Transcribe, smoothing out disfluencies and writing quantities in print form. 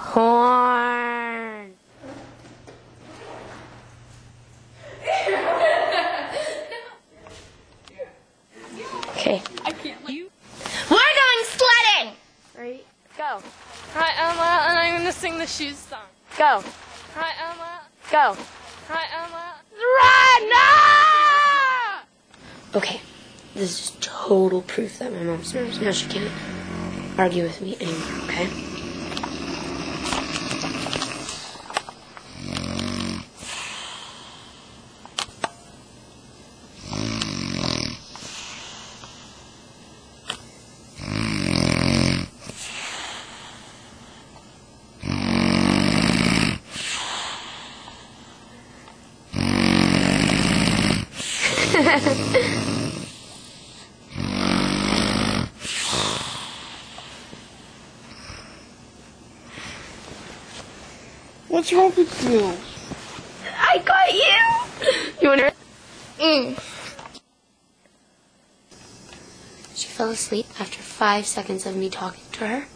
Horn. Okay. I can't. We're going sledding! Right? Go. Hi, Emma, and I'm gonna sing the shoes song. Go. Hi, Emma. Go. Hi, Emma. Run! No! Okay. This is total proof that my mom snores. Now she can't argue with me anymore, okay? What's wrong with you? I got you! You want her? She fell asleep after 5 seconds of me talking to her.